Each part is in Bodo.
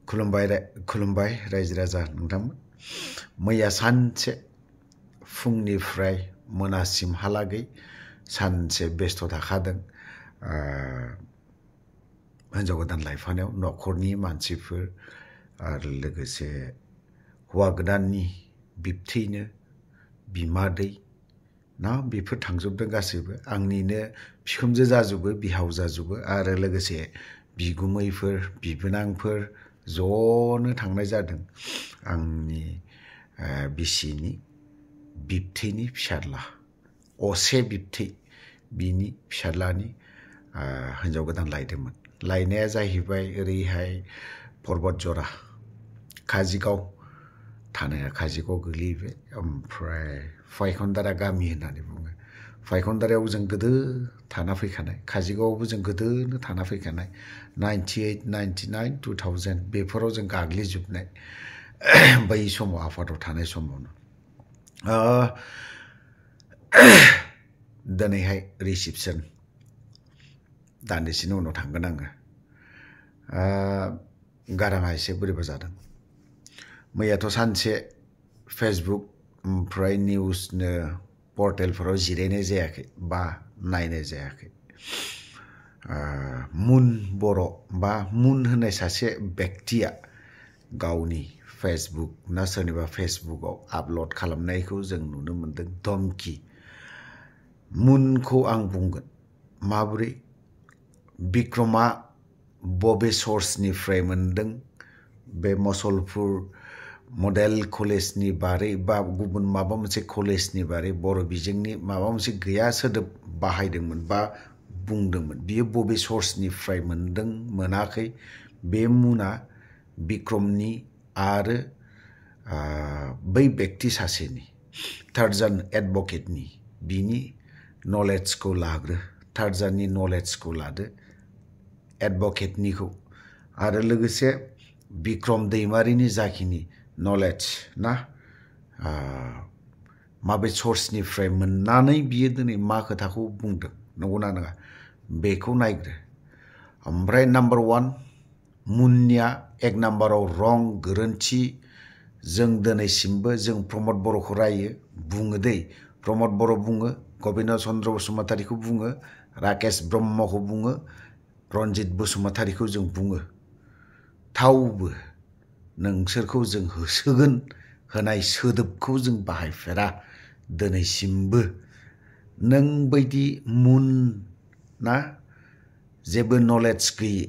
खुलुमबाय रायजो राजा नोंथांमोन मैया सानसे फुंनिफ्राय मोनासिमहालागै सानसे बेस्थ थाखादों हिन्जाव गोदान लायफानायाव न'खरनि मानसिफोर आरो लोगोसे हौवा गोदाननि बिबथैनो बिमादै ना बेफोर थांजोबदों गासैबो आंनिनो बिखुमजो जाजोबो बिहाव जाजोबो आरो लोगोसे बिगुमैफोर बिबोनांफोर ज'नो थांनाय जादों आंनि बिसिनि बिबथैनि फिसाज्ला असे बिबथै बिनि फिसाज्लानि हिन्जाव गोदान लायदोंमोन लायनाया जाहैबाय ओरैहाय पर्बतजरा काजिगाव थानाया काजिगाव गोग्लैबाय ओमफ्राय फायखनदारा गामि होननानै बुङो फायखनदारायाव जों गोदो थाना फैखानाय काजिगावआवबो जों गोदोनो थाना फैखानाय 98 99 2000 बेफोराव जों गाग्लिजोबनाय बै समाव आफादाव थानाय समावनो दिनैहाय रिसिपसन दान्दिसेनि उनाव थांगोन आङो गाराङा एसे बोरैबा जादों मैयाथ' सानसे फेसबुक ओमफ्राय निउसनो पर्टेलफोराव जिरायनाय जायाखै बा नायनाय जायाखै मुन बर' बा मुन होननाय सासे बेक्तिया गावनि फेसबुक ना सोरनिबा फेसबुकआव आपल'ड खालामनायखौ जों नुनो मोनदों धमकि मुनखौ आं बुंगोन माबोरै बिक्रमा बबे सर्सनिफ्राय मोनदों बे मसलपुर मडेल कलेजनि बारै बा गुबुन माबा मोनसे कलेजनि बारै बर' बिजोंनि माबा मोनसे गैया सोदोब बाहायदोंमोन बा बुंदोंमोन बियो बबे सर्सनिफ्राय मोनदों मोनाखै बे मुना बिक्रमनि आरो बै बेक्ति सासेनि टार्जान एडभकेटनि बिनि नलेजखौ लाग्रो टार्जाननि नलेजखौ लादो एडभकेटनिखौ आरो लोगोसे बिक्रम दैमारिनि जाखिनि नलेज ना माबे सर्सनिफ्राय मोननानै बियो दिनै मा खोथाखौ बुंदों नंगौना नङा बेखौ नायग्रो ओमफ्राय नाम्बार 1 मुननिया एक नाम्बाराव रं गोरोन्थि जों दिनैसिमबो जों प्रमद बर'खौ रायो बुङो दै प्रमद बर' बुङो गबिन्द चन्द्र बसुमतारीखौ बुङो राकेश ब्रह्मखौ बुङो रन्जित बसुमतारीखौ जों बुङो थावबो नोंसोरखौ जों होसोगोन होनाय सोदोबखौ जों बाहायफेरा दिनैसिमबो नों बायदि मुन ना जेबो नलेज गैयि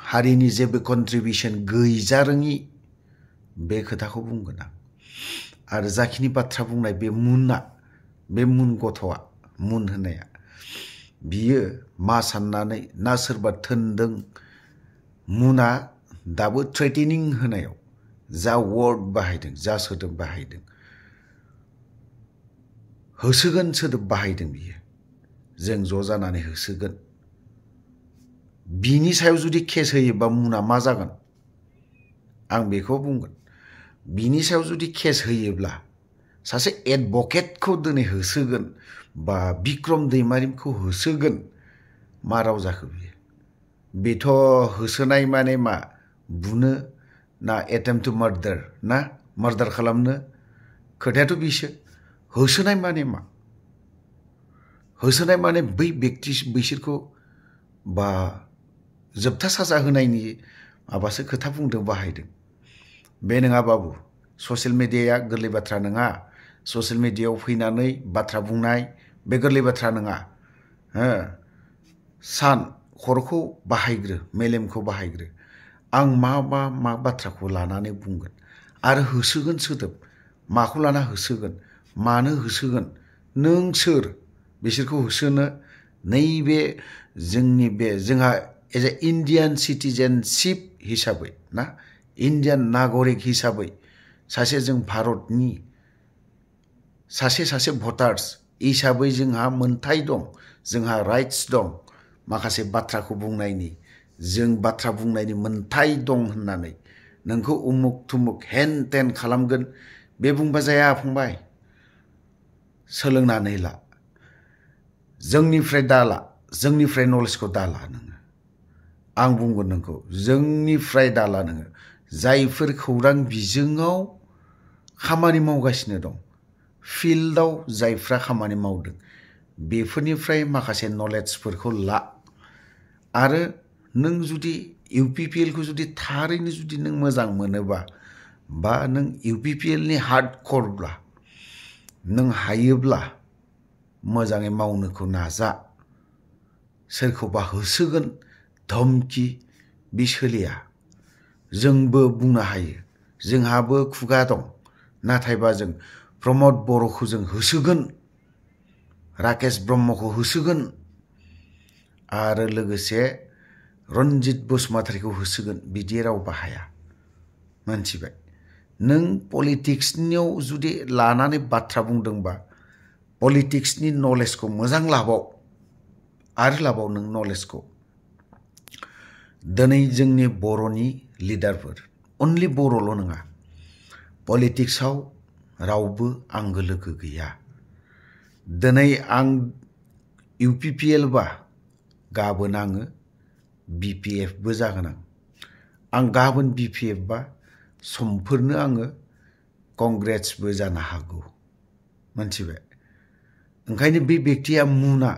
हारिनि जेबो कन्ट्रिबिउसन गैजारोङि बे खोथाखौ बुंगोन आं आरो जाखिनि बाथ्रा बुंनाय बे मुना बे मुन गथ'आ मुन होननाया बियो मा साननानै ना सोरबा थोनदों मुना दाबो थ्रेटेनिं होनायाव जा वर्ड बाहायदों जा सोदोब बाहायदों होसोगोन सोदोब बाहायदों बियो जों ज' जानानै होसोगोन बिनि सायाव जुदि केस होयोबा मुना मा जागोन आं बेखौ बुंगोन बिनि सायाव जुदि केस होयोब्ला सासे एडभकेटखौ दिनै होसोगोन बा बिक्रम दैमारिखौ होसोगोन मा राव जाखो बियो बेथ' होसोनाय माने मा बुनो ना एटेम्प्ट टु मार्डार ना मार्डार खालामनो खोथायाथ' बिसो होसोनाय माने मा होसोनाय माने बै बेक्ति बैसोरखौ बा जोबथा साजा होनायनि माबासो खोथा बुंदों बाहायदों बे नङा बाबु ससियेल मिडियाया गोरलै बाथ्रा नङा ससियेल मिडियायाव फैनानै बाथ्रा बुंनाय बे गोरलै बाथ्रा नङा सान खर'खौ बाहायग्रो मेलेमखौ बाहायग्रो आं मा बाथ्राखौ लानानै बुंगोन आरो होसोगोन सोदोब माखौ लाना होसोगोन मानो होसोगोन नों सोर बिसोरखौ होसोनो नैबे जोंनि बे जोंहा एज ए इन्डियान सिटिजेनशिप हिसाबै ना इन्डियान नागरिक हिसाबै सासे जों भारतनि सासे भटार्स हिसाबै जोंहा मोनथाय दं जोंहा राइट्स दं माखासे बाथ्राखौ बुंनायनि जों बाथ्रा बुंनायनि मोनथाय दं होननानै नोंखौ उमुक थुमुक हेन टेन खालामगोन बे बुंबा जाया फंबाय सोलोंनानै ला जोंनिफ्राय दाला जोंनिफ्राय नलेजखौ दाला नोङो आं बुंगोन नोंखौ जोंनिफ्राय दाला नोङो जायफोर खौरां बिजोङाव खामानि मावगासिनो दं फिल्डआव जायफ्रा खामानि मावदों बेफोरनिफ्राय माखासे नलेजफोरखौ ला आरो नों जुदि UPPL खौ जुदि थारैनो जुदि नों मोजां मोनोबा बा नों UPPL नि हार्डकरब्ला नों हायोब्ला मोजाङै मावनोखौ नाजा सोरखौबा होसोगोन धमकी बि सोलिया जोंबो बुंनो हायो जोंहाबो खुगा दं नाथायबा जों प्रमद बर'खौ जों होसोगोन राकेश ब्रह्मखौ होसोगोन आरो लोगोसे रन्जित बसुमतारीखौ होसोगोन बिदि राव बाहाया मोनथिबाय नों पलिटिक्सनियाव जुदि लानानै बाथ्रा बुंदोंबा पलिटिक्सनि नलेजखौ मोजां लाबाव आरो लाबाव नों नलेजखौ दिनै जोंनि बर'नि लिडारफोर अनलि बर'ल' नङा पलिटिक्सआव रावबो आंगो लोगो गैया दिनै आं UPPL बा गाबोन आङो BPF बो जागोन आं गाबोन BPF बा समफोरनो आङो कंग्रेसबो जानो हागौ मोनथिबाय ओंखायनो बे बेक्तिया मुना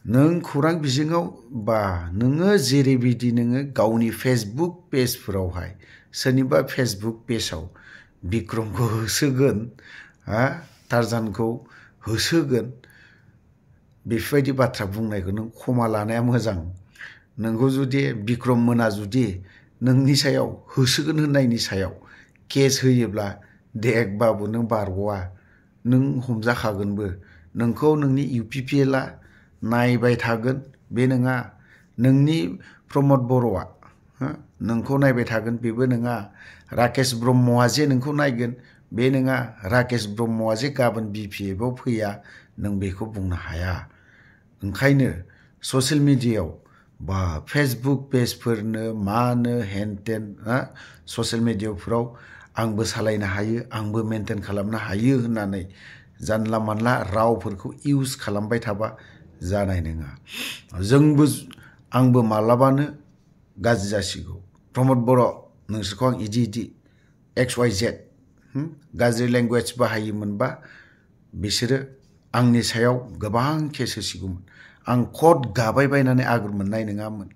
नों खौरां बिजोङाव बा नोङो जेरैबायदि नोङो गावनि फेसबुक पेजफोरावहाय सोरनिबा फेसबुक पेजाव बिक्रमखौ होसोगोन टारजानखौ होसोगोन बेफोरबायदि बाथ्रा बुंनायखौ नों खमा लानाया मोजां नोंखौ जुदि बिक्रम मोना जुदि नोंनि सायाव होसोगोन होननायनि सायाव केस होयोब्ला देगबाबो नों बारग'आ नों हमजाखागोनबो नोंखौ नोंनि UPPL आ नायबाय थागोन बे नङा नोंनि प्रमद बर'आ नोंखौ नायबाय थागोन बेबो नङा राकेश ब्रह्मआ जे नोंखौ नायगोन बे नङा राकेश ब्रह्मआ जे गाबोन BPF आव फैया नों बेखौ बुंनो हाया ओंखायनो ससियेल मिडियायाव बा फेसबुक पेजफोरनो मानो हेनटेन ससियेल मिडियाफोराव आंबो सालायनो हायो आंबो मेनटेन खालामनो हायो होननानै जानला मानला रावफोरखौ इउज खालामबाय थाबा जानाय नङा जोंबो आंबो मालाबानो गाज्रि जासिगौ प्रमद बर' नोंसोरखौ आं इदि XYZ गाज्रि लेंगुवेज बाहायोमोनबा बिसोरो आंनि सायाव गोबां केस होसिगौमोन आं कट गाबाय बायनानै आगुर मोननाय नङामोन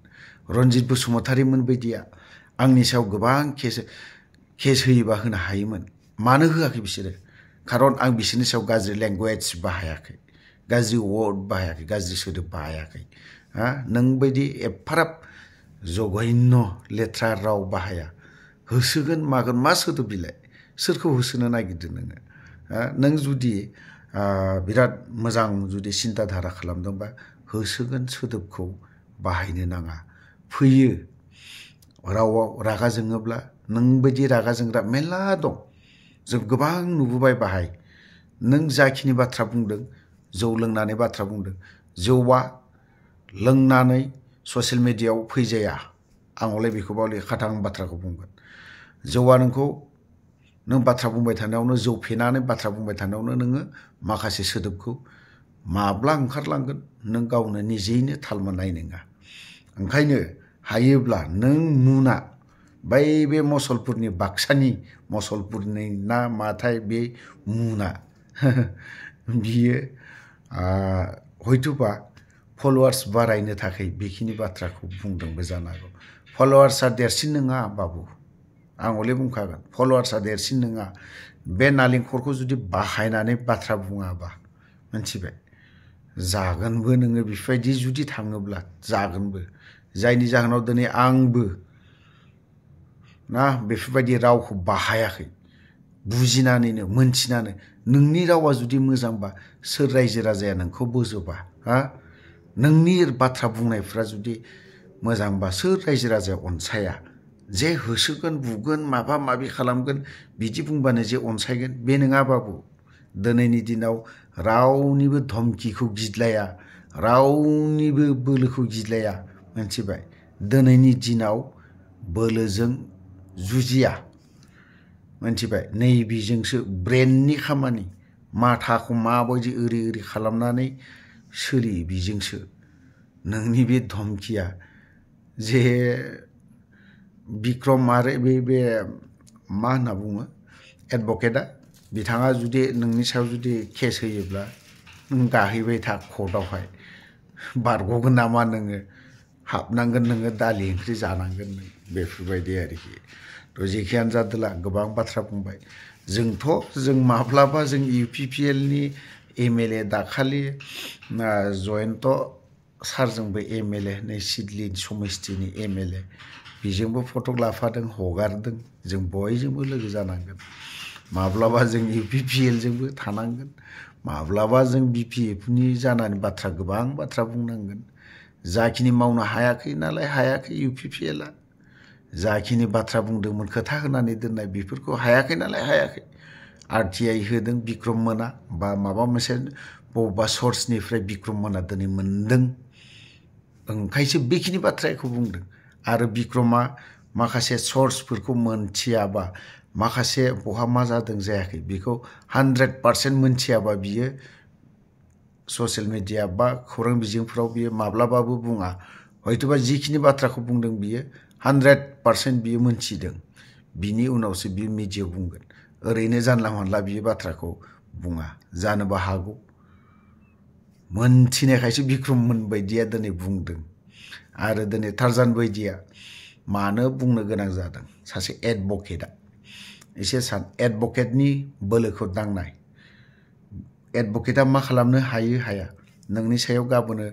रन्जित बसुमतारीमोन बायदिया आंनि सायाव गोबां केस होयोबा होनो हायोमोन मानो होआखै बिसोरो खारन आं बिसोरनि सायाव गाज्रि लेंगुवेज बाहायाखै गाज्रि वर्ड बाहायाखै गाज्रि सोदोब बाहायाखै नों बायदि एफाराब जघन्य लेथ्रा राव बाहाया होसोगोन मागोन मा सोदोब बिलाय सोरखौ होसोनो नागिरदों नोङो नों जुदि बिराद मोजां जुदि सिन्ता धारा खालामदोंबा होसोगोन सोदोबखौ बाहायनो नाङा फैयो रावाव रागा जोङोब्ला नों बायदि रागा जोंग्रा मेरला दं जों गोबां नुबोबाय बाहाय नों जाखिनि बाथ्रा बुंदों जौ लोंनानै बाथ्रा बुंदों जौआ लोंनानै ससियेल मिडियायाव फैजाया आं हले बेखौ बावले खाथां बाथ्राखौ बुंगोन जौआ नोंखौ नों बाथ्रा बुंबाय थानायावनो जौ फेनानै बाथ्रा बुंबाय थानायावनो नोङो माखासे सोदोबखौ माब्ला ओंखारलांगोन नों गावनो निजेयैनो थाल मोननाय नङा ओंखायनो हायोब्ला नों मुना बे मसलपुरनि बाक्सानि मसलपुरनि ना माथाय बे मुना बियो हयथ'बा फलोवार्स बारायनो थाखाय बेखिनि बाथ्राखौ बुंदोंबो जानो हागौ फलोवार्सआ देरसिन नङा बाबु आं हले बुंखागोन फलोवार्सआ देरसिन नङा बे नालेंखरखौ जुदि बाहायनानै बाथ्रा बुङाबा मोनथिबाय जागोनबो नोङो बेफोरबायदि जुदि थाङोब्ला जागोनबो जायनि जाहोनाव दिनै आंबो बेफोरबायदि रावखौ बाहायाखै बुजिनानैनो मोनथिनानै नोंनि रावा जुदि मोजांबा सोर रायजो राजाया नोंखौ बोजोबा नोंनि बाथ्रा बुंनायफ्रा जुदि मोजांबा सोर रायजो राजाया अनसाया जे होसोगोन बुगोन माबा माबि खालामगोन बिदि बुंबानो जे अनसायगोन बे नङा बाबु दिनैनि दिनाव रावनिबो धमकिखौ गिदलाया रावनिबो बोलोखौ गिदलाया मोनथिबाय दिनैनि दिनाव बोलोजों जुजिया मोनथिबाय नैबेजोंसो ब्रेननि खामानि माथाखौ माबायदि ओरै खालामनानै सोलियो बेजोंसो नोंनि बे धमकिया जे बिक्रम आरो बे मा होनना बुङो एडभकेटआ बिथाङा जुदि नोंनि सायाव जुदि केस होयोब्ला नों गाहैबाय था कर्टआवहाय बारग'गोन नामा नोङो हाबनांगोन नोङो दालि ओंख्रि जानांगोन नों बेफोरबायदि आरोखि थ' जेखियानो जादोला गोबां बाथ्रा बुंबाय जों माब्लाबा जों UPPL नि MLA दाखालि जयन्त सारजोंबो MLA नै सिडली समिस्थिनि MLA बेजोंबो फट' लाफादों हगारदों जों बयजोंबो लोगो जानांगोन माब्लाबा जों UPPL जोंबो थानांगोन माब्लाबा जों BPF नि जानानै गोबां बाथ्रा बुंनांगोन जाखिनि मावनो हायाखै नालाय हायाखै UPPL आ जाखिनि बाथ्रा बुंदोंमोन खोथा होनानै दोननाय बेफोरखौ हायाखै नालाय हायाखै RTI होदों बिक्रम मोना बा माबा मोनसे बबेबा सर्सनिफ्राय बिक्रम मोना दिनै मोनदों ओंखायसो बेखिनि बाथ्राखौ बुंदों आरो बिक्रमा माखासे सर्सफोरखौ मोनथियाबा माखासे बहा मा जादों जायाखै बेखौ 100% मोनथियाबा बियो ससियेल मिडिया बा खौरां बिजोंफोराव बियो माब्लाबाबो बुङा हयतोबा जिखिनि बाथ्राखौ बुंदों बियो 100% बियो मोनथिदों बिनि उनावसो बियो मिडियायाव बुंगोन ओरैनो जानला मोनला बियो बाथ्राखौ बुङा जानोबो हागौ मोनथिनायखायसो बिक्रममोन बायदिया दिनै बुंदों आरो दिनै टारजान बायदिया मानो बुंनो गोनां जादों सासे एडभकेटआ एसे सान एडभकेटनि बोलोखौ दांनाय एडभकेटआ मा खालामनो हायो हाया नोंनि सायाव गाबोनो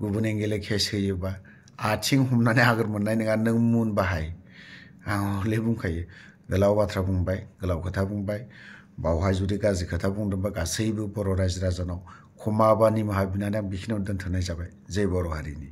गुबुन एंगेले केस होयोबा आथिं हमनानै आगोर मोननाय नङा नों मुन बाहाय आं हले बुंखायो गोलाव बाथ्रा बुंबाय गोलाव खोथा बुंबाय बावहाय जुदि गाज्रि खोथा बुंदोंबा गासैबो बर' रायजो राजानाव क्षमा बा निमाहा बिनानै आं बेखिनियाव दोनथ'नाय जाबाय जय बर' हारिनि